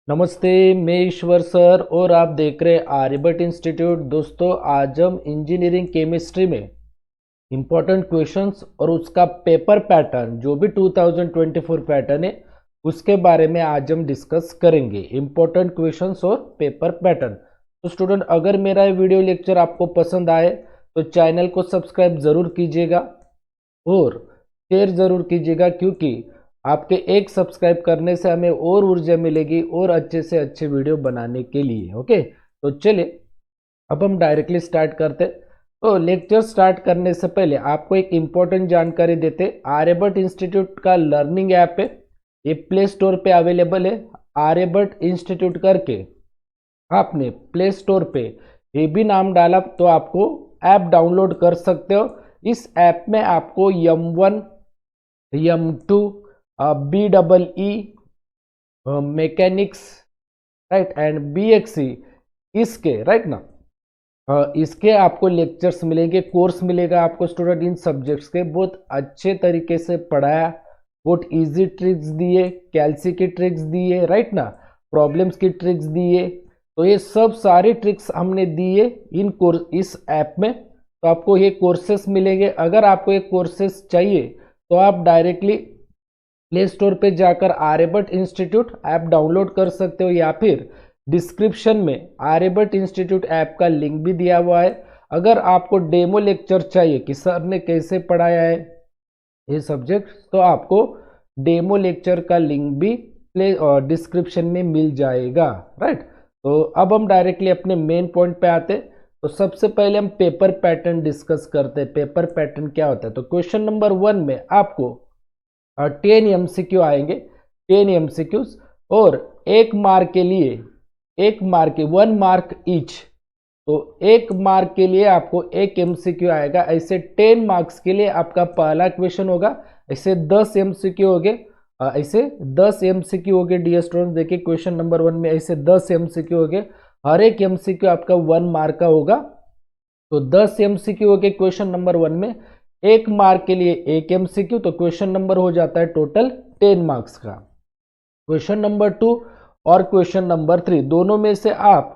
नमस्ते, मैं ईश्वर सर और आप देख रहे हैं आर्यभट्ट इंस्टीट्यूट। दोस्तों, आज हम इंजीनियरिंग केमिस्ट्री में इम्पोर्टेंट क्वेश्चंस और उसका पेपर पैटर्न जो भी 2024 पैटर्न है उसके बारे में आज हम डिस्कस करेंगे। इम्पोर्टेंट क्वेश्चंस और पेपर पैटर्न। तो स्टूडेंट, अगर मेरा ये वीडियो लेक्चर आपको पसंद आए तो चैनल को सब्सक्राइब ज़रूर कीजिएगा और शेयर ज़रूर कीजिएगा, क्योंकि आपके एक सब्सक्राइब करने से हमें और ऊर्जा मिलेगी और अच्छे से अच्छे वीडियो बनाने के लिए। ओके, तो चलिए अब हम डायरेक्टली स्टार्ट करते। तो लेक्चर स्टार्ट करने से पहले आपको एक इम्पोर्टेंट जानकारी देते। आर्यभट्ट इंस्टीट्यूट का लर्निंग ऐप है, ये प्ले स्टोर पे अवेलेबल है। आर्यभट्ट इंस्टीट्यूट करके आपने प्ले स्टोर पे ये भी नाम डाला तो आपको ऐप डाउनलोड कर सकते हो। इस ऐप में आपको M1, M2, BEE, mechanics, right, and BXC इसके, राइट ना, इसके आपको लेक्चर्स मिलेंगे, कोर्स मिलेगा आपको स्टूडेंट। इन सब्जेक्ट्स के बहुत अच्छे तरीके से पढ़ाया, बहुत इजी ट्रिक्स दिए, कैल्सी की ट्रिक्स दिए, राइट ना, प्रॉब्लम्स की ट्रिक्स दिए। तो ये सब सारी ट्रिक्स हमने दिए इन कोर्स इस ऐप में। तो आपको ये कोर्सेस मिलेंगे। अगर आपको ये कोर्सेस चाहिए तो आप डायरेक्टली प्ले स्टोर पे जाकर आर्यभट्ट इंस्टीट्यूट ऐप डाउनलोड कर सकते हो, या फिर डिस्क्रिप्शन में आर्यभट्ट इंस्टीट्यूट ऐप का लिंक भी दिया हुआ है। अगर आपको डेमो लेक्चर चाहिए कि सर ने कैसे पढ़ाया है ये सब्जेक्ट, तो आपको डेमो लेक्चर का लिंक भी डिस्क्रिप्शन में मिल जाएगा, राइट। तो अब हम डायरेक्टली अपने मेन पॉइंट पे आते। तो सबसे पहले हम पेपर पैटर्न डिस्कस करते हैं। पेपर पैटर्न क्या होता है? तो क्वेश्चन नंबर 1 में आपको 10 MCQ आएंगे, 10 MCQs, और एक मार्क के लिए 1 मार्क ईच। तो 1 मार्क के लिए आपको 1 MCQ आएगा। ऐसे 10 मार्क्स के लिए आपका पहला क्वेश्चन होगा। ऐसे 10 MCQ हो गए, ऐसे 10 MCQ हो गए। डियर स्टूडेंट, देखिए क्वेश्चन नंबर 1 में ऐसे 10 MCQ हो गए। हर एक MCQ आपका 1 मार्क का होगा। तो 10 MCQ हो गए क्वेश्चन नंबर 1 में। 1 मार्क के लिए 1 MCQ, तो क्वेश्चन नंबर हो जाता है टोटल 10 मार्क्स का। क्वेश्चन नंबर 2 और क्वेश्चन नंबर 3 दोनों में से आप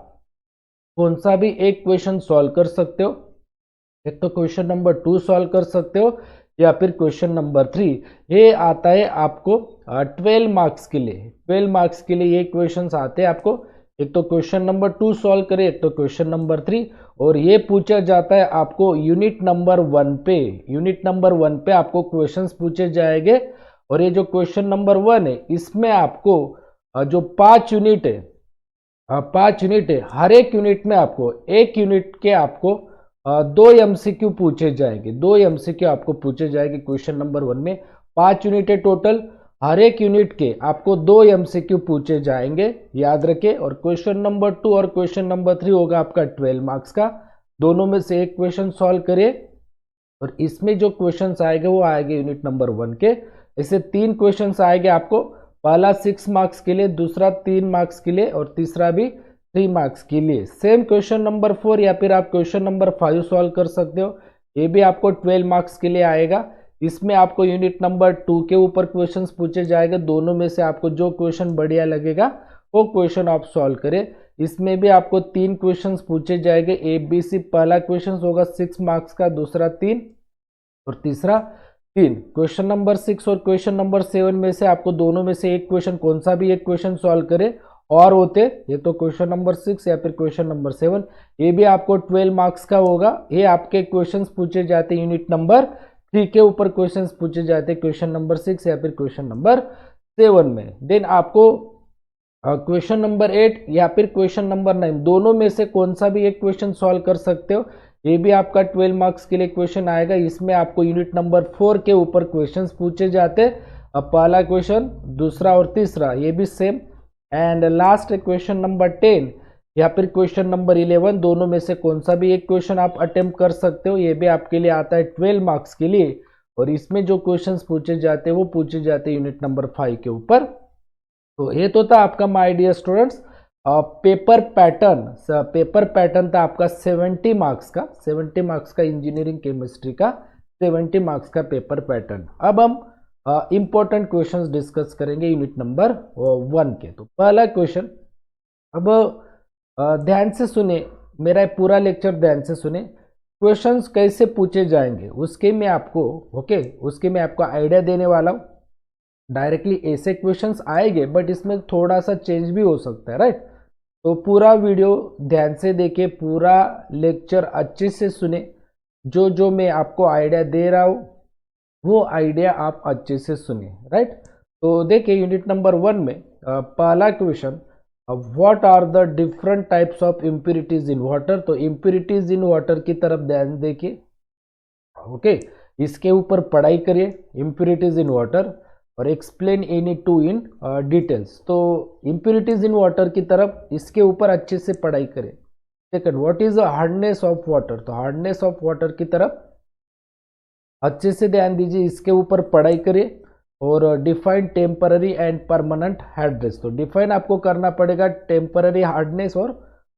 कौन सा भी एक क्वेश्चन सॉल्व कर सकते हो। एक तो क्वेश्चन नंबर 2 सॉल्व कर सकते हो, या फिर क्वेश्चन नंबर 3। ये आता है आपको 12 मार्क्स के लिए। 12 मार्क्स के लिए ये क्वेश्चन आते हैं आपको। एक तो क्वेश्चन नंबर 2 सॉल्व करें, एक तो क्वेश्चन नंबर 3, और ये पूछा जाता है आपको यूनिट नंबर 1 पे। यूनिट नंबर 1 पे आपको क्वेश्चंस पूछे जाएंगे। और ये जो क्वेश्चन नंबर 1 है, इसमें आपको जो 5 यूनिट है, 5 यूनिट है, हर एक यूनिट में आपको एक यूनिट के आपको 2 MCQ पूछे जाएंगे। 2 MCQ आपको पूछे जाएंगे क्वेश्चन नंबर 1 में। 5 यूनिट है टोटल, हर एक यूनिट के आपको 2 MCQ पूछे जाएंगे, याद रखें। और क्वेश्चन नंबर 2 और क्वेश्चन नंबर 3 होगा आपका 12 मार्क्स का। दोनों में से एक क्वेश्चन सॉल्व करिए, और इसमें जो क्वेश्चन आएंगे वो आएंगे यूनिट नंबर 1 के। ऐसे 3 क्वेश्चन आएंगे आपको। पहला 6 मार्क्स के लिए, दूसरा 3 मार्क्स के लिए, और तीसरा भी 3 मार्क्स के लिए। सेम क्वेश्चन नंबर 4 या फिर आप क्वेश्चन नंबर 5 सॉल्व कर सकते हो। ये भी आपको 12 मार्क्स के लिए आएगा। इसमें आपको यूनिट नंबर 2 के ऊपर क्वेश्चंस पूछे जाएंगे। दोनों में से आपको जो क्वेश्चन बढ़िया लगेगा वो क्वेश्चन आप सॉल्व करें। इसमें भी आपको 3 क्वेश्चंस पूछे जाएंगे। ABC पहला क्वेश्चन होगा 6 मार्क्स का, दूसरा 3 और तीसरा 3। क्वेश्चन नंबर 6 और क्वेश्चन नंबर 7 में से आपको दोनों में से एक क्वेश्चन, कौन सा भी एक क्वेश्चन सॉल्व करे और होते, ये तो क्वेश्चन नंबर 6 या फिर क्वेश्चन नंबर 7। ये भी आपको 12 मार्क्स का होगा। ये आपके क्वेश्चंस पूछे जाते हैं यूनिट नंबर 3 के ऊपर। क्वेश्चंस पूछे जाते हैं क्वेश्चन नंबर 6 या फिर क्वेश्चन नंबर 7 में। देन आपको क्वेश्चन नंबर 8 या फिर क्वेश्चन नंबर 9, दोनों में से कौन सा भी एक क्वेश्चन सॉल्व कर सकते हो। ये भी आपका 12 मार्क्स के लिए क्वेश्चन आएगा। इसमें आपको यूनिट नंबर 4 के ऊपर क्वेश्चंस पूछे जाते हैं। अब पहला क्वेश्चन, दूसरा और तीसरा ये भी same. And last question number 10 या फिर क्वेश्चन नंबर 11, दोनों में से कौन सा भी एक क्वेश्चन आप अटेम्प्ट कर सकते हो। ये भी आपके लिए आता है 12 मार्क्स के लिए। और इसमें जो क्वेश्चंस पूछे जाते हैं वो पूछे जाते हैं यूनिट नंबर 5 के ऊपर। तो ये तो था आपका my dear students paper pattern. Paper pattern था आपका 70 मार्क्स का। 70 मार्क्स का इंजीनियरिंग केमिस्ट्री का 70 मार्क्स का पेपर पैटर्न। अब हम इंपॉर्टेंट क्वेश्चंस डिस्कस करेंगे यूनिट नंबर 1 के। तो पहला क्वेश्चन अब ध्यान से सुने, मेरा पूरा लेक्चर ध्यान से सुने। क्वेश्चंस कैसे पूछे जाएंगे उसके मैं आपको उसके मैं आपको आइडिया देने वाला हूँ। डायरेक्टली ऐसे क्वेश्चंस आएंगे बट इसमें थोड़ा सा चेंज भी हो सकता है, राइट। तो पूरा वीडियो ध्यान से देखिए, पूरा लेक्चर अच्छे से सुने। जो जो मैं आपको आइडिया दे रहा हूँ वो आइडिया आप अच्छे से सुने, राइट। तो देखिए यूनिट नंबर 1 में पहला question, what are the different types of impurities in water. तो इम्प्यूरिटीज इन वाटर की तरफ ध्यान देखिए, ओके। इसके ऊपर पढ़ाई करिए, इम्प्यूरिटीज इन वाटर, और explain any two in details. तो इम्प्यूरिटीज इन वाटर की तरफ इसके ऊपर अच्छे से पढ़ाई करें। Second, what is the hardness of water. तो हार्डनेस ऑफ वाटर की तरफ अच्छे से ध्यान दीजिए, इसके ऊपर पढ़ाई करिए। और define temporary and permanent hardness. तो डिफाइन आपको करना पड़ेगा टेम्पररी हार्डनेस और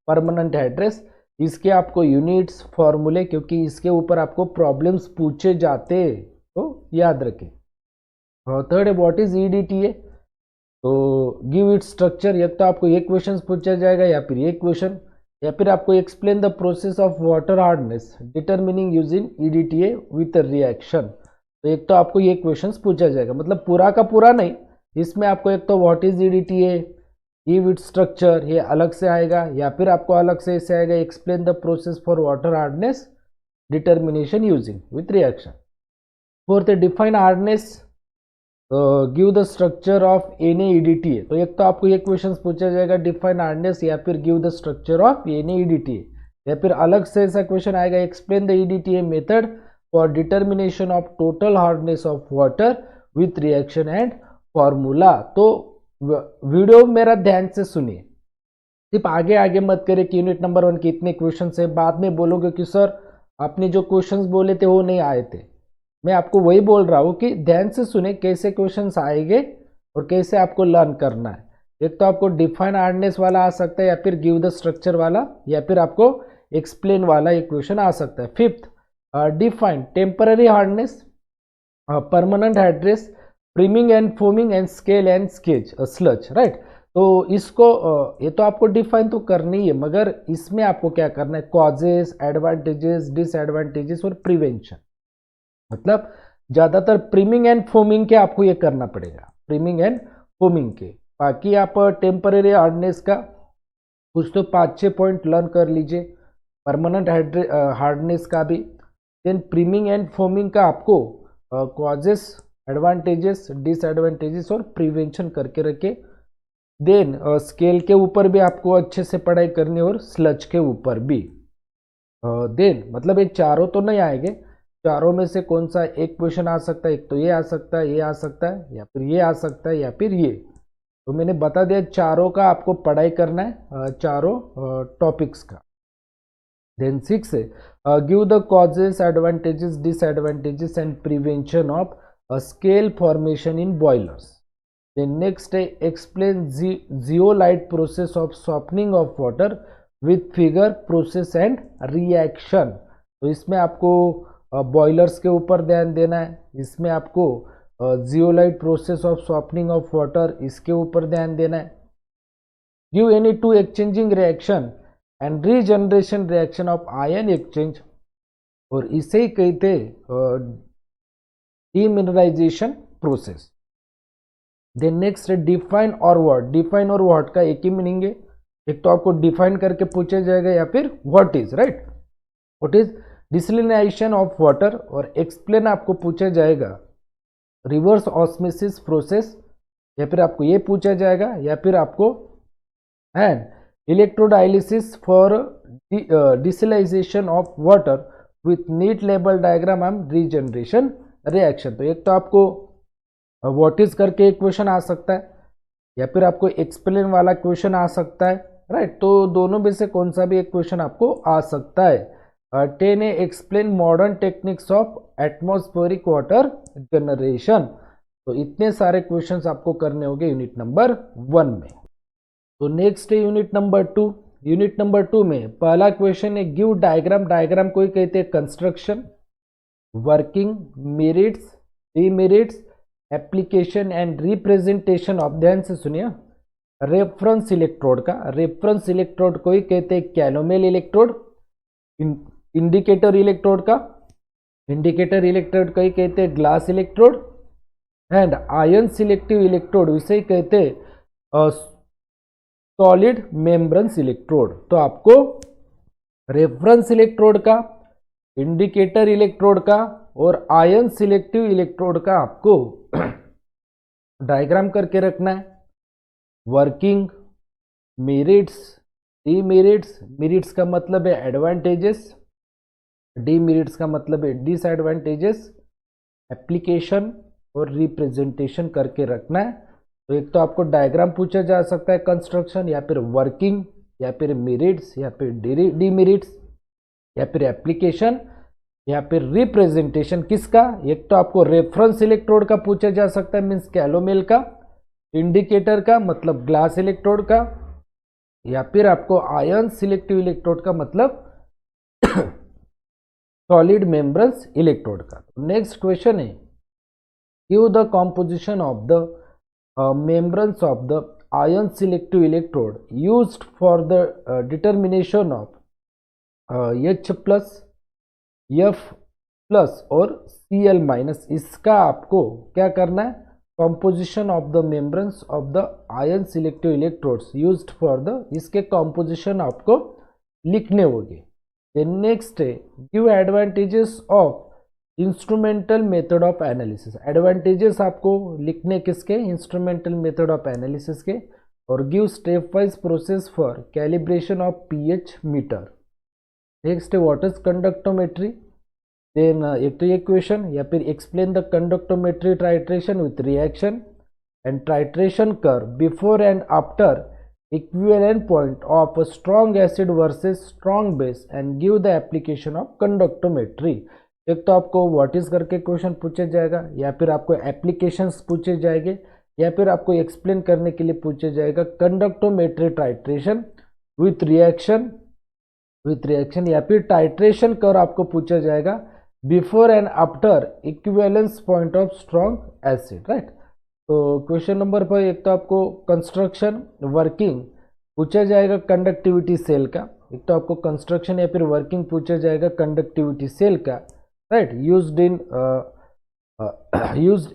परमानेंट हार्डनेस। इसके आपको यूनिट्स, फॉर्मूले, क्योंकि इसके ऊपर आपको प्रॉब्लम्स पूछे जाते, तो याद रखें। थर्ड है व्हाट इज ईडीटीए। तो गिव इट स्ट्रक्चर। एक तो आपको ये क्वेश्चन पूछा जाएगा या फिर ये क्वेश्चन, या फिर आपको explain the process of water hardness determining using EDTA with reaction. तो एक तो आपको ये क्वेश्चंस पूछा जाएगा, मतलब पूरा का पूरा नहीं, इसमें आपको एक तो what is EDTA, give it structure, ये अलग से आएगा, या फिर आपको अलग से ऐसे आएगा explain the process for water hardness determination using with reaction. Fourth है define hardness, give the structure of any EDTA. तो एक तो आपको ये क्वेश्चन पूछा जाएगा डिफाइन हार्डनेस या फिर give the structure of any EDTA, या फिर अलग से ऐसा क्वेश्चन आएगा explain the EDTA method for determination of total hardness of water with reaction and formula. तो वीडियो मेरा ध्यान से सुनिए, सिर्फ आगे आगे मत करें कि यूनिट नंबर 1 के इतने क्वेश्चन है, बाद में बोलोगे कि सर आपने जो क्वेश्चंस बोले थे वो नहीं आए थे। मैं आपको वही बोल रहा हूँ कि ध्यान से सुने कैसे क्वेश्चंस आएंगे और कैसे आपको लर्न करना है। एक तो आपको डिफाइन हार्डनेस वाला आ सकता है, या फिर गिव द स्ट्रक्चर वाला, या फिर आपको एक्सप्लेन वाला एक क्वेश्चन आ सकता है। Fifth, define temporary hardness, permanent hardness, प्रीमिंग and foaming and scale and sketch sludge, right. तो इसको ये तो आपको डिफाइन तो करनी ही है, मगर इसमें आपको क्या करना है, कॉजेस, एडवांटेजेस, डिसएडवांटेजेस और प्रिवेंशन। मतलब ज्यादातर प्रीमिंग एंड फोमिंग के आपको ये करना पड़ेगा, प्रीमिंग एंड फोमिंग के। बाकी आप टेम्पररी हार्डनेस का कुछ तो 5-6 पॉइंट लर्न कर लीजिए, परमानेंट हार्डनेस का भी, देन प्रीमिंग एंड फोमिंग का आपको कॉजेस, एडवांटेजेस, डिसएडवांटेजेस और प्रिवेंशन करके रखे। देन स्केल के ऊपर भी आपको अच्छे से पढ़ाई करनी और स्लज के ऊपर भी। देन मतलब ये चारों तो नहीं आएंगे, चारों में से कौन सा एक क्वेश्चन आ सकता है, एक तो ये आ सकता है, ये आ सकता है, या फिर ये आ सकता है, या फिर ये। तो मैंने बता दिया चारों का आपको पढ़ाई करना है, चारों टॉपिक्स का। देन 6 है give the causes, advantages, disadvantages and prevention of scale formation in boilers. Then next है explain zeolite process of softening of water with figure, process and reaction. तो इसमें आपको बॉयलर्स के ऊपर ध्यान देना है, इसमें आपको zeolite process of softening of water इसके ऊपर ध्यान देना है। Give any two exchanging reaction and regeneration reaction of ion exchange, और इसे ही कहते डीमिनराइजेशन प्रोसेस। देन नेक्स्ट है डिफाइन और व्हाट। डिफाइन और व्हाट का एक ही मीनिंग है, एक तो आपको डिफाइन करके पूछा जाएगा, या फिर what is, right. What is desalination of water, और एक्सप्लेन आपको पूछा जाएगा रिवर्स ऑस्मोसिस प्रोसेस, या फिर आपको ये पूछा जाएगा, या फिर आपको and electrodialysis for desalination of water with neat label diagram and regeneration reaction. तो एक तो आपको व्हाट इज करके एक क्वेश्चन आ सकता है, या फिर आपको एक्सप्लेन वाला क्वेश्चन आ सकता है, राइट। तो दोनों में से कौन सा भी एक क्वेश्चन आपको आ सकता है। 10 है explain modern techniques of atmospheric water generation. तो इतने सारे क्वेश्चंस आपको करने होंगे यूनिट नंबर 1 में। तो नेक्स्ट है यूनिट नंबर 2। यूनिट नंबर 2 में पहला क्वेश्चन है गिव डायग्राम। डायग्राम को ही कहते हैं construction, working, merits, demerits, application and representation of, ध्यान से सुनिए, रेफरेंस इलेक्ट्रोड का। रेफरेंस इलेक्ट्रोड को ही कहते हैं कैलोमेल इलेक्ट्रोड। इंडिकेटर इलेक्ट्रोड का, इंडिकेटर इलेक्ट्रोड को ही कहते हैं glass electrode. And ion selective electrode इसे कहते हैं सॉलिड मेम्ब्रेन्स इलेक्ट्रोड। तो आपको रेफरेंस इलेक्ट्रोड का, इंडिकेटर इलेक्ट्रोड का और आयन सिलेक्टिव इलेक्ट्रोड का आपको डायग्राम करके रखना है। Working, merits, demerits. मेरिट्स का मतलब है एडवांटेजेस, डीमेरिट्स का मतलब है डिसएडवांटेजेस, एप्लीकेशन और रिप्रेजेंटेशन करके रखना है। तो एक तो आपको डायग्राम पूछा जा सकता है कंस्ट्रक्शन, या फिर वर्किंग, या फिर मेरिट्स, या फिर डीमेरिट्स, या फिर एप्लीकेशन, या फिर रिप्रेजेंटेशन। किसका? एक तो आपको रेफरेंस इलेक्ट्रोड का पूछा जा सकता है, मीन्स कैलोमेल का, इंडिकेटर का मतलब ग्लास इलेक्ट्रोड का, या फिर आपको आयन सिलेक्टिव इलेक्ट्रोड का मतलब सॉलिड मेम्ब्रेन्स इलेक्ट्रोड का। नेक्स्ट क्वेश्चन है, give the composition of the membranes of the ion selective electrode used for the determination of H plus, F plus और Cl minus। इसका आपको क्या करना है? composition of the membranes of the ion selective electrodes used for the, इसके composition आपको लिखने होंगे। then next है, give advantages of instrumental method of analysis. Advantages आपको लिखने किसके? इंस्ट्रूमेंटल मेथड ऑफ एनालिसिस के। और give stepwise process for calibration of pH meter. Next what is conductometry. Then एक तो ये क्वेश्चन, या फिर explain the conductometry titration with reaction and titration curve before and after equivalent point of strong acid versus strong base and give the application of conductometry. एक तो आपको what is करके question पूछा जाएगा, या फिर आपको एप्लीकेशंस पूछे जाएंगे, या फिर आपको एक्सप्लेन करने के लिए पूछा जाएगा कंडक्टोमेट्री टाइट्रेशन विथ रिएक्शन, या फिर टाइट्रेशन कर आपको पूछा जाएगा before and after equivalence point of strong acid, right. तो क्वेश्चन नंबर 5, एक तो आपको कंस्ट्रक्शन, वर्किंग पूछा जाएगा कंडक्टिविटी सेल का। एक तो आपको कंस्ट्रक्शन या फिर वर्किंग पूछा जाएगा कंडक्टिविटी सेल का, right, used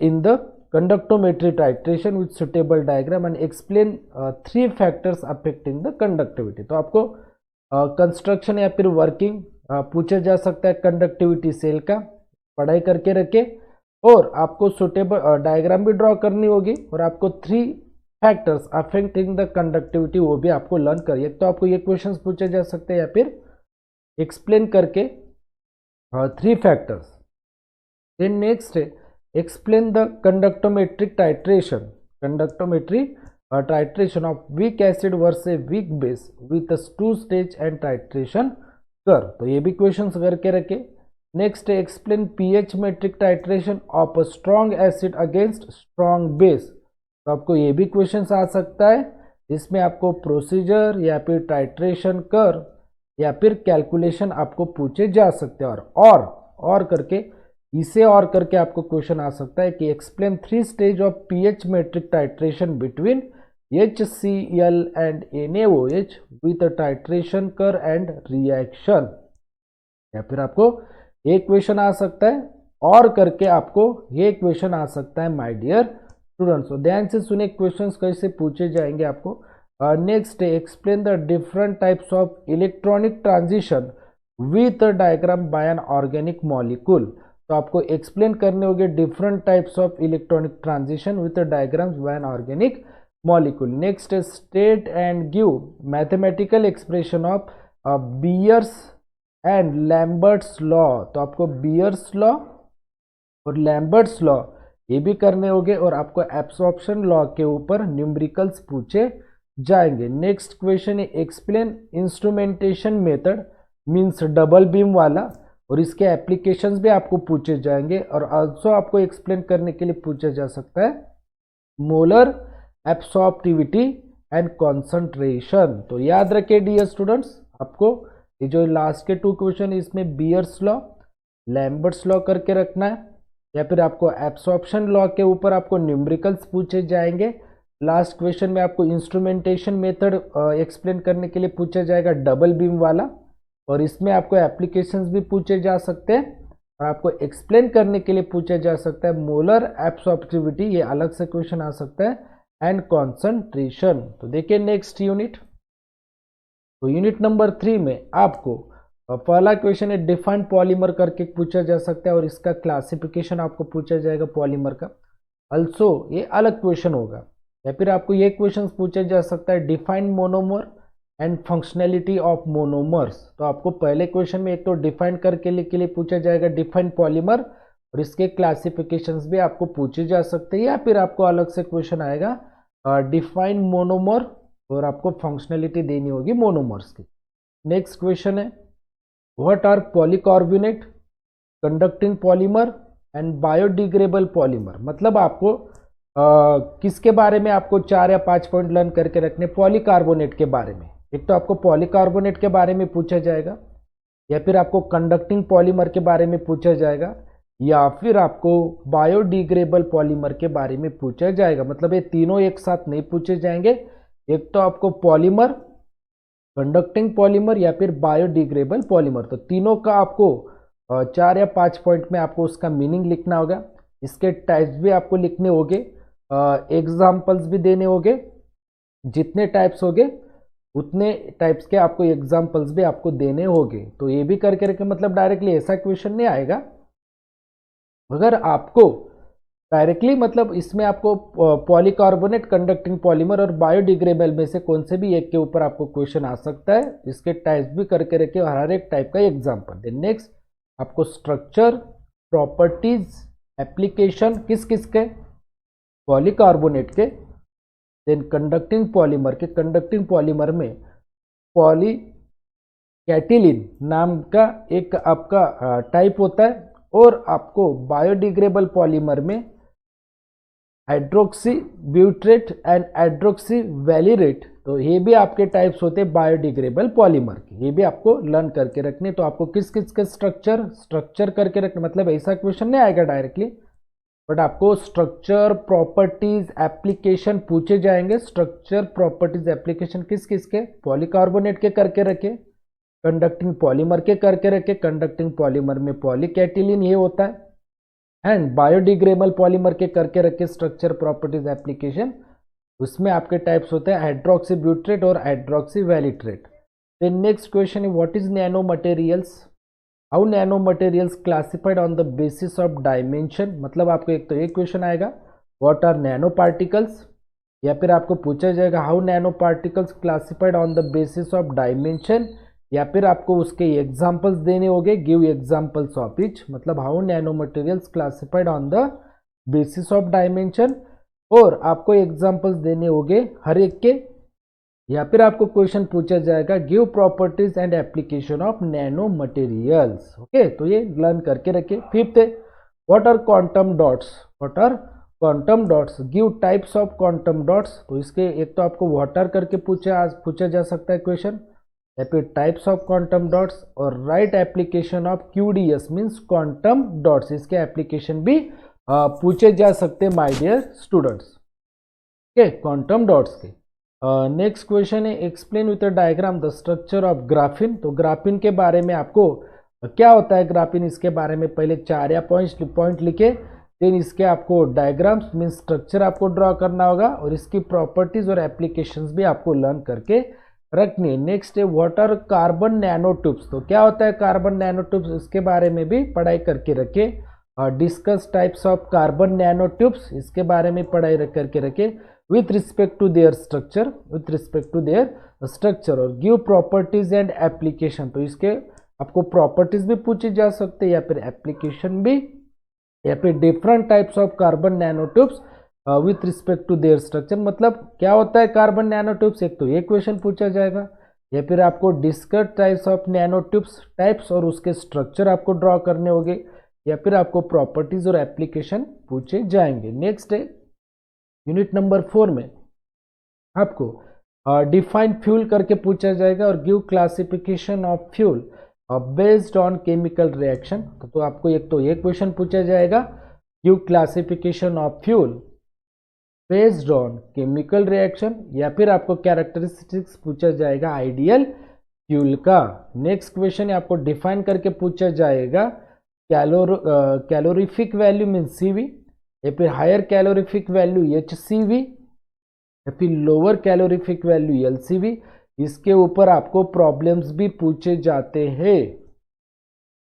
in the conductometry titration with suitable diagram and explain 3 factors affecting the conductivity। तो आपको कंस्ट्रक्शन या फिर वर्किंग पूछा जा सकता है कंडक्टिविटी सेल का, पढ़ाई करके रखे। और आपको सुटेबल डायग्राम भी ड्रॉ करनी होगी, और आपको 3 फैक्टर्स अफेक्टिंग द कंडक्टिविटी वो भी आपको लर्न करिए। तो आपको ये क्वेश्चंस पूछे जा सकते हैं, या फिर एक्सप्लेन करके 3 factors। then next explain the conductometric titration, conductometry titration of weak acid versus weak base with a 2-stage and titration curve। तो ये भी क्वेश्चंस करके रखे। Next explain pH metric titration of a strong acid against strong base। तो आपको ये भी questions आ सकता है, इसमें आपको प्रोसीजर या फिर टाइट्रेशन कर्व या फिर कैलकुलेशन आपको पूछे जा सकते हैं। और करके इसे और करके आपको क्वेश्चन आ सकता है कि explain 3 stage of pH metric titration between HCl and NaOH with titration curve and reaction. या फिर आपको एक क्वेश्चन आ सकता है, और करके आपको ये क्वेश्चन आ सकता है माय डियर स्टूडेंट्स। तो ध्यान से सुने क्वेश्चंस कैसे पूछे जाएंगे आपको। Next explain the different types of electronic transition with diagram by an organic molecule. तो आपको एक्सप्लेन करने होंगे different types of electronic transition with diagrams by an organic molecule. Next state and give mathematical expression of Beer's and Lambert's law. तो आपको Beer's law और Lambert's law ये भी करने होंगे, और आपको एब्सॉर्प्शन लॉ के ऊपर न्यूमेरिकल्स पूछे जाएंगे। नेक्स्ट क्वेश्चन है explain instrumentation method, means double beam वाला, और इसके एप्लीकेशंस भी आपको पूछे जाएंगे। और आल्सो आपको एक्सप्लेन करने के लिए पूछा जा सकता है मोलर एब्सॉर्प्टिविटी एंड कॉन्सेंट्रेशन। तो याद रखिए डियर स्टूडेंट्स, आपको ये जो लास्ट के 2 क्वेश्चन इसमें बियर्स लॉ, लैम्बर्ट्स लॉ करके रखना है, या फिर आपको एब्सॉर्प्शन लॉ के ऊपर आपको न्यूमेरिकल्स पूछे जाएंगे। लास्ट क्वेश्चन में आपको इंस्ट्रूमेंटेशन मेथड एक्सप्लेन करने के लिए पूछा जाएगा डबल बीम वाला, और इसमें आपको एप्लीकेशंस भी पूछे जा सकते हैं और आपको एक्सप्लेन करने के लिए पूछा जा सकता है मोलर एब्सॉर्प्टिविटी, ये अलग से क्वेश्चन आ सकता है, एंड कॉन्सेंट्रेशन। तो देखिए नेक्स्ट यूनिट, तो यूनिट नंबर 3 में आपको पहला क्वेश्चन है डिफाइंड पॉलीमर करके पूछा जा सकता है और इसका क्लासिफिकेशन आपको पूछा जाएगा पॉलीमर का। अल्सो ये अलग क्वेश्चन होगा, या फिर आपको ये क्वेश्चन पूछा जा सकता है defined monomer and functionality of monomers. तो आपको पहले क्वेश्चन में एक तो डिफाइन करके के लिए पूछा जाएगा डिफाइंड पॉलीमर और इसके क्लासिफिकेशंस भी आपको पूछे जा सकते हैं, या फिर आपको अलग से क्वेश्चन आएगा डिफाइंड मोनोमर और आपको फंक्शनैलिटी देनी होगी मोनोमर्स की। नेक्स्ट क्वेश्चन है what are polycarbonate, conducting polymer and biodegradable polymer. मतलब आपको किसके बारे में आपको 4 या 5 पॉइंट लर्न करके रखने, पॉलीकार्बोनेट के बारे में। एक तो आपको पॉलीकार्बोनेट के बारे में पूछा जाएगा, या फिर आपको कंडक्टिंग पॉलीमर के बारे में पूछा जाएगा, या फिर आपको बायोडिग्रेडेबल पॉलीमर के बारे में पूछा जाएगा। मतलब ये तीनों एक साथ नहीं पूछे जाएंगे, एक तो आपको पॉलीमर, कंडक्टिंग पॉलीमर या फिर बायोडिग्रेडेबल पॉलीमर। तो तीनों का आपको 4 या 5 पॉइंट में आपको उसका मीनिंग लिखना होगा, इसके टाइप्स भी आपको लिखने होंगे, एग्जाम्पल्स भी देने होंगे, जितने टाइप्स होंगे उतने टाइप्स के आपको एग्जाम्पल्स भी आपको देने होंगे। तो ये भी करके रखे, मतलब डायरेक्टली ऐसा क्वेश्चन नहीं आएगा। अगर आपको डायरेक्टली मतलब इसमें आपको पॉलीकार्बोनेट, कंडक्टिंग पॉलीमर और बायोडिग्रेडेबल में से कौन से भी एक के ऊपर आपको क्वेश्चन आ सकता है, इसके टाइप्स भी करके रखे और हर एक टाइप का एग्जाम्पल। देन नेक्स्ट आपको स्ट्रक्चर, प्रॉपर्टीज, एप्लीकेशन किस किस के, पॉलीकार्बोनेट के, देन कंडक्टिंग पॉलीमर के। कंडक्टिंग पॉलीमर में पॉली कैटिलिन नाम का एक आपका टाइप होता है, और आपको बायोडिग्रेडेबल पॉलीमर में हाइड्रोक्सी ब्यूट्रेट एंड हाइड्रोक्सी वैलिरेट, तो ये भी आपके टाइप्स होते हैं बायोडिग्रेडेबल पॉलीमर के, ये भी आपको लर्न करके रखने। तो आपको किस किस के स्ट्रक्चर करके रखने, मतलब ऐसा क्वेश्चन नहीं आएगा डायरेक्टली, बट आपको स्ट्रक्चर, प्रॉपर्टीज, एप्लीकेशन पूछे जाएंगे। स्ट्रक्चर, प्रॉपर्टीज, एप्लीकेशन किस किस के, पॉलीकार्बोनेट के करके रखे, कंडक्टिंग पॉलीमर के करके रखे, कंडक्टिंग पॉलीमर में पॉलीकैटिलिन ये होता है, एंड बायोडिग्रेडेबल पॉलीमर के करके रखे स्ट्रक्चर, प्रॉपर्टीज, एप्लीकेशन, उसमें आपके टाइप्स होते हैं हाइड्रोक्सी ब्यूट्रेट और हाइड्रोक्सी वैलिट्रेट। देन नेक्स्ट क्वेश्चन है what is nano materials, how nano materials classified on the basis of dimension. मतलब आपको एक तो एक क्वेश्चन आएगा व्हाट आर नैनो पार्टिकल्स, या फिर आपको पूछा जाएगा how nano particles classified on the basis of dimension, या फिर आपको उसके एग्जाम्पल्स देने होंगे, गिव एग्जाम्पल्स ऑफ इच। मतलब how nano materials classified on the basis of dimension, और आपको एग्जाम्पल्स देने होंगे हर एक के, या फिर आपको क्वेश्चन पूछा जाएगा give properties and application of nano materials. Okay, तो ये लर्न करके रखे। फिफ्थ है what are quantum dots, what are quantum dots, give types of quantum dots. तो इसके एक तो आपको व्हाट आर करके पूछा जा सकता है क्वेश्चन, या फिर टाइप्स ऑफ क्वांटम डॉट्स, और write application of QDS means quantum dots, इसके एप्लीकेशन भी पूछे जा सकते हैं my dear students. Okay, quantum dots के। नेक्स्ट क्वेश्चन है explain with a diagram the structure of graphene. तो ग्राफिन के बारे में आपको क्या होता है ग्राफिन, इसके बारे में पहले 4 या 5 पॉइंट लिखे, देन इसके आपको डायग्राम्स मीन्स स्ट्रक्चर आपको ड्रॉ करना होगा, और इसकी प्रॉपर्टीज और एप्लीकेशंस भी आपको लर्न करके रखनी है। नेक्स्ट है what are carbon nano tubes. तो क्या होता है कार्बन नैनो ट्यूब्स, इसके बारे में भी पढ़ाई करके रखे। Discuss types of carbon nano tubes, इसके बारे में पढ़ाई करके रखे with respect to their structure, और गिव प्रॉपर्टीज एंड एप्लीकेशन। तो इसके आपको प्रॉपर्टीज भी पूछी जा सकते हैं, या फिर एप्लीकेशन भी, या फिर different types of carbon nano tubes with respect to their structure. मतलब क्या होता है कार्बन नैनो ट्यूब्स, एक तो ये क्वेश्चन पूछा जाएगा, या फिर आपको discuss types of nano tubes types और उसके स्ट्रक्चर आपको ड्रॉ करने होंगे, या फिर आपको प्रॉपर्टीज और एप्लीकेशन पूछे जाएंगे। नेक्स्ट है यूनिट नंबर 4 में आपको डिफाइन फ्यूल करके पूछा जाएगा, और give classification of fuel based on chemical reaction. तो आपको एक तो ये क्वेश्चन पूछा जाएगा give classification of fuel based on chemical reaction, या फिर आपको कैरेक्टरिस्टिक्स पूछा जाएगा आइडियल फ्यूल का। नेक्स्ट क्वेश्चन है आपको डिफाइन करके पूछा जाएगा कैलोरीफिक वैल्यू मीन CV, या फिर हायर कैलोरीफिक वैल्यू HCV, या फिर लोअर कैलोरीफिक वैल्यू LCV। इसके ऊपर आपको प्रॉब्लम्स भी पूछे जाते हैं।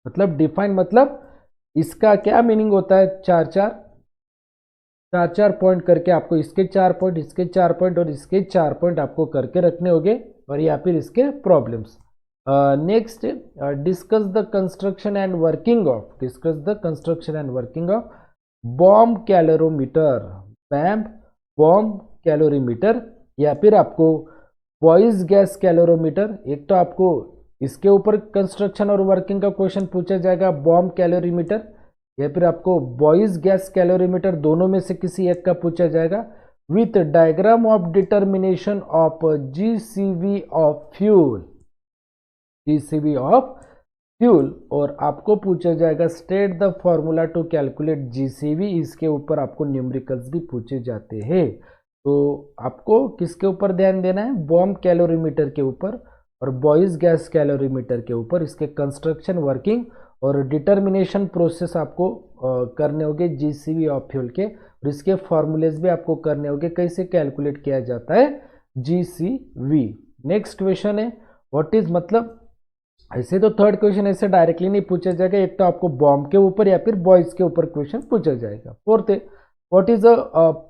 मतलब डिफाइन मतलब इसका क्या मीनिंग होता है, चार चार पॉइंट करके आपको इसके 4 पॉइंट, इसके 4 पॉइंट और इसके 4 पॉइंट आपको करके रखने होंगे, और या फिर इसके problems. Next discuss the construction and working of bomb calorimeter, bomb calorimeter, या फिर आपको बॉयज गैस कैलोरीमीटर। एक तो आपको इसके ऊपर कंस्ट्रक्शन और वर्किंग का क्वेश्चन पूछा जाएगा बॉम्ब कैलोरीमीटर, या फिर आपको बॉयज गैस कैलोरीमीटर, दोनों में से किसी एक का पूछा जाएगा with diagram of determination of GCV of fuel, और आपको पूछा जाएगा state the formula to calculate GCV। इसके ऊपर आपको न्यूमेरिकल्स भी पूछे जाते हैं। तो आपको किसके ऊपर ध्यान देना है, बॉम्ब कैलोरीमीटर के ऊपर और बॉयज गैस कैलोरीमीटर के ऊपर। इसके कंस्ट्रक्शन, वर्किंग और डिटर्मिनेशन प्रोसेस आपको करने होंगे GCV ऑफ फ्यूल के, और इसके फॉर्मूलेज भी आपको करने होंगे कैसे कैलकुलेट किया जाता है GCV। नेक्स्ट क्वेश्चन है व्हाट इज, मतलब ऐसे तो थर्ड क्वेश्चन ऐसे डायरेक्टली नहीं पूछा जाएगा, एक तो आपको बॉम्ब के ऊपर या फिर बॉयज के ऊपर क्वेश्चन पूछा जाएगा। फोर्थ है what is a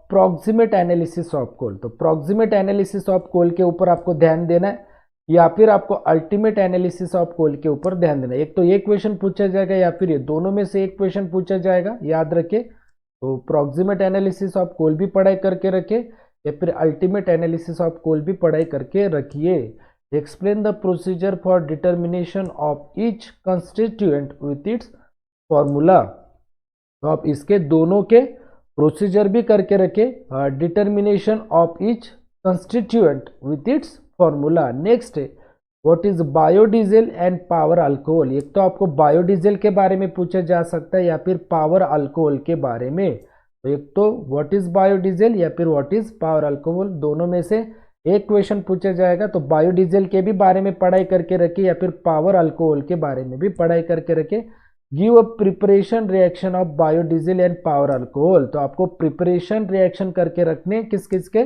proximate analysis of coal. तो प्रॉक्सिमेट एनालिसिस ऑफ कोल के ऊपर आपको ध्यान देना है, या फिर आपको अल्टीमेट एनालिसिस ऑफ कोल के ऊपर ध्यान देना है। एक तो ये क्वेश्चन पूछा जाएगा या फिर ये दोनों में से एक क्वेश्चन पूछा जाएगा, याद रखिए। तो प्रॉक्सिमेट एनालिसिस ऑफ कोल भी पढ़ाई करके रखे, या फिर अल्टीमेट एनालिसिस ऑफ कोल भी पढ़ाई करके रखिए। Explain the procedure for determination of each constituent with its formula. तो आप इसके दोनों के प्रोसीजर भी करके रखे, determination of each constituent with its formula. Next है what is biodiesel and power alcohol. एक तो आपको बायोडीजल के बारे में पूछा जा सकता है या फिर पावर अल्कोहल के बारे में। तो एक तो व्हाट इज बायोडीजल या फिर व्हाट इज पावर अल्कोहल, दोनों में से एक क्वेश्चन पूछा जाएगा। तो बायोडीजल के भी बारे में पढ़ाई करके रखिए, या फिर पावर अल्कोहल के बारे में भी पढ़ाई करके रखिए। Give a preparation reaction of biodiesel and power alcohol. तो आपको प्रिपरेशन रिएक्शन करके रखने किस किस के,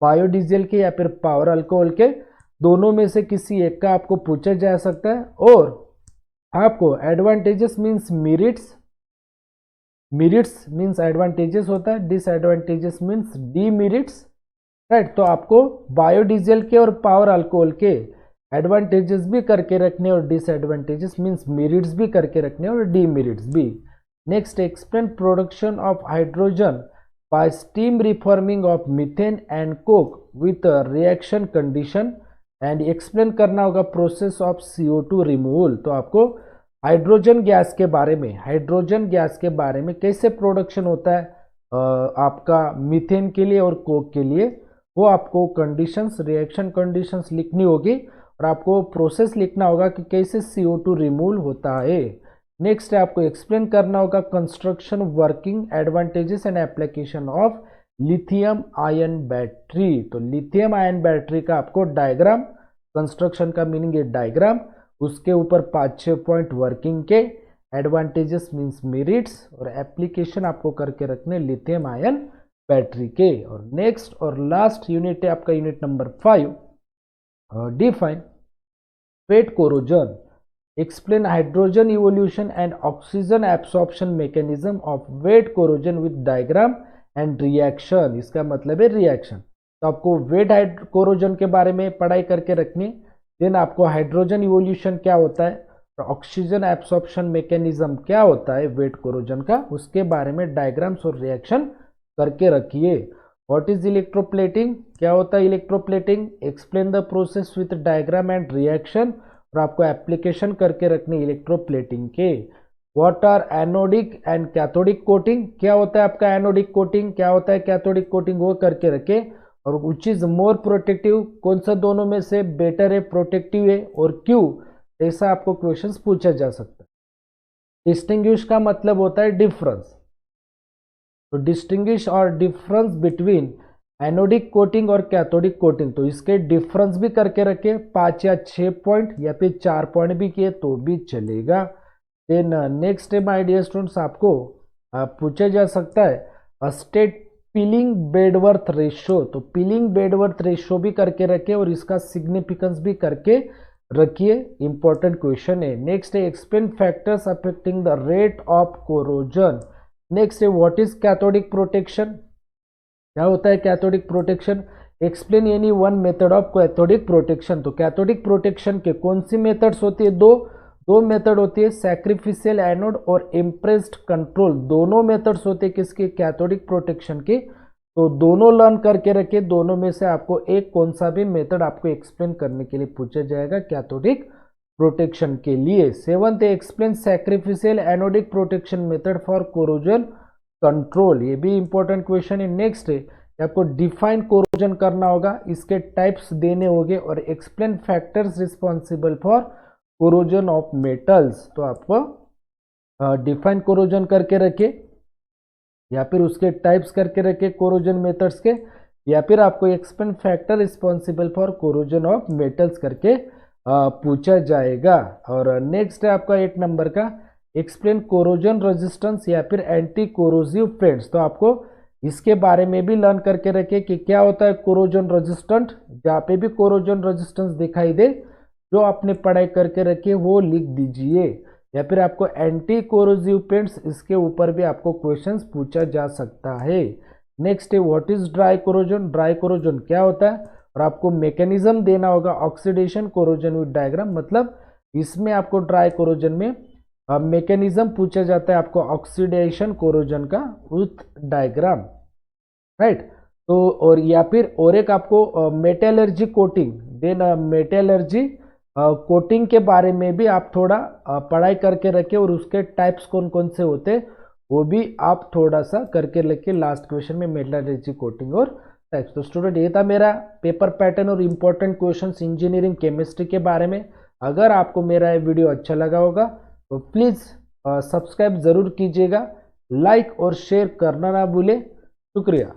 बायोडीजल के या फिर पावर अल्कोहल के, दोनों में से किसी एक का आपको पूछा जा सकता है। और आपको advantages means merits, merits means advantages होता है, डिसएडवांटेजेस मीन्स डीमेरिट्स, राइट। तो आपको बायोडीजल के और पावर अल्कोहल के एडवांटेजेस भी करके रखने और डिसएडवांटेजेस मीन्स मेरिट्स भी करके रखने और डीमेरिट्स भी। Next explain production of hydrogen bye steam reforming of methane and Coke with reaction condition, and explain करना होगा प्रोसेस ऑफ CO2 रिमूवल। तो आपको हाइड्रोजन गैस के बारे में, हाइड्रोजन गैस के बारे में कैसे प्रोडक्शन होता है आपका मीथेन के लिए और कोक के लिए, वो आपको कंडीशंस, रिएक्शन कंडीशंस लिखनी होगी, और आपको प्रोसेस लिखना होगा कि कैसे CO2 रिमूवल होता है। नेक्स्ट है आपको एक्सप्लेन करना होगा construction, working, advantages and application of lithium ion battery. तो लिथियम आयन बैटरी का आपको डायग्राम, कंस्ट्रक्शन का मीनिंग है डायग्राम, उसके ऊपर 5-6 पॉइंट वर्किंग के, एडवांटेजेस मीन्स मेरिट्स, और एप्लीकेशन आपको करके रखने लिथियम आयन बैटरी के। और नेक्स्ट और लास्ट यूनिट है आपका unit number 5, define wet corrosion, explain hydrogen evolution and oxygen absorption mechanism of wet corrosion with diagram and reaction. इसका मतलब है रिएक्शन। तो आपको वेट कोरोजन के बारे में पढ़ाई करके रखनी, देन आपको हाइड्रोजन इवोल्यूशन क्या होता है, ऑक्सीजन एब्सॉर्प्शन मैकेनिज्म क्या होता है वेट कोरोजन का, उसके बारे में डायग्राम्स और रिएक्शन करके रखिए। व्हाट इज इलेक्ट्रोप्लेटिंग, क्या होता है electroplating, explain the process with diagram and reaction, और आपको एप्लीकेशन करके रखनी इलेक्ट्रोप्लेटिंग के। What are anodic and cathodic coating, क्या होता है आपका एनोडिक कोटिंग, क्या होता है कैथोडिक कोटिंग, वो करके रखे। और विच इज मोर प्रोटेक्टिव, कौन सा दोनों में से बेटर है, प्रोटेक्टिव है, और क्यों, ऐसा आपको क्वेश्चंस पूछा जा सकता है। डिस्टिंग्विश का मतलब होता है डिफरेंस। तो डिस्टिंग्विश और डिफरेंस बिटवीन एनोडिक कोटिंग और कैथोडिक कोटिंग, तो इसके डिफरेंस भी करके रखे 5 या 6 पॉइंट या फिर 4 पॉइंट भी किए तो भी चलेगा। देन नेक्स्ट है माय डियर स्टूडेंट्स, आपको पूछा जा सकता है स्टेट पिलिंग बेडवर्थ रेशियो, तो पिलिंग बेडवर्थ रेशियो भी करके रखे और इसका सिग्निफिकेंस भी करके रखिए, इंपॉर्टेंट क्वेश्चन है। नेक्स्ट है explain factors affecting the rate of corrosion. Next है व्हाट इज कैथोडिक प्रोटेक्शन, क्या होता है cathodic protection, explain any one method of cathodic protection. तो कैथोडिक प्रोटेक्शन के कौन सी मेथड्स होती है, दो मेथड होती है, सैक्रिफिशियल एनोड और इम्प्रेस्ड कंट्रोल, दोनों मेथड्स होते हैं किसके, कैथोडिक प्रोटेक्शन के। तो दोनों लर्न करके रखे, दोनों में से आपको एक कौन सा भी मेथड आपको एक्सप्लेन करने के लिए पूछा जाएगा कैथोडिक प्रोटेक्शन के लिए। Seventh explain sacrificial anodic protection method for corrosion control, ये भी इंपॉर्टेंट क्वेश्चन है। नेक्स्ट है आपको डिफाइन कोरोजन करना होगा, इसके टाइप्स देने होंगे और explain factors responsible for corrosion of metals, तो आपको डिफाइन कोरोजन करके रखे या फिर उसके टाइप्स करके रखे कोरोजन मेथड्स के, या फिर आपको explain factor responsible for corrosion of metals करके पूछा जाएगा। और नेक्स्ट है आपका 8 नंबर का एक्सप्लेन कोरोजन रेजिस्टेंस या फिर एंटी कोरोजिव पेंट्स, तो आपको इसके बारे में भी लर्न करके रखे कि क्या होता है कोरोजन रेजिस्टेंट, जहाँ पे भी कोरोजन रेजिस्टेंस दिखाई दे जो आपने पढ़ाई करके रखी है वो लिख दीजिए, या फिर आपको एंटी कोरोजिव पेंट्स, इसके ऊपर भी आपको क्वेश्चंस पूछा जा सकता है। नेक्स्ट है what is dry corrosion, dry corrosion क्या होता है, और आपको मैकेनिज्म देना होगा ऑक्सीडेशन कोरोजन विद डायग्राम, मतलब इसमें आपको ड्राई कोरोजन में मैकेनिज्म पूछा जाता है आपको ऑक्सीडेशन कोरोजन का विथ डायग्राम, राइट। तो और या फिर और एक आपको metallurgy coating, then metallurgy coating के बारे में भी आप थोड़ा पढ़ाई करके रखे और उसके टाइप्स कौन कौन से होते वो भी आप थोड़ा सा करके लेके लास्ट क्वेश्चन में मेटलर्जी कोटिंग और टाइप्स। तो स्टूडेंट ये था मेरा पेपर पैटर्न और इम्पोर्टेंट क्वेश्चंस इंजीनियरिंग केमिस्ट्री के बारे में। अगर आपको मेरा ये वीडियो अच्छा लगा होगा तो प्लीज़ सब्सक्राइब ज़रूर कीजिएगा, लाइक और शेयर करना ना भूलें। शुक्रिया।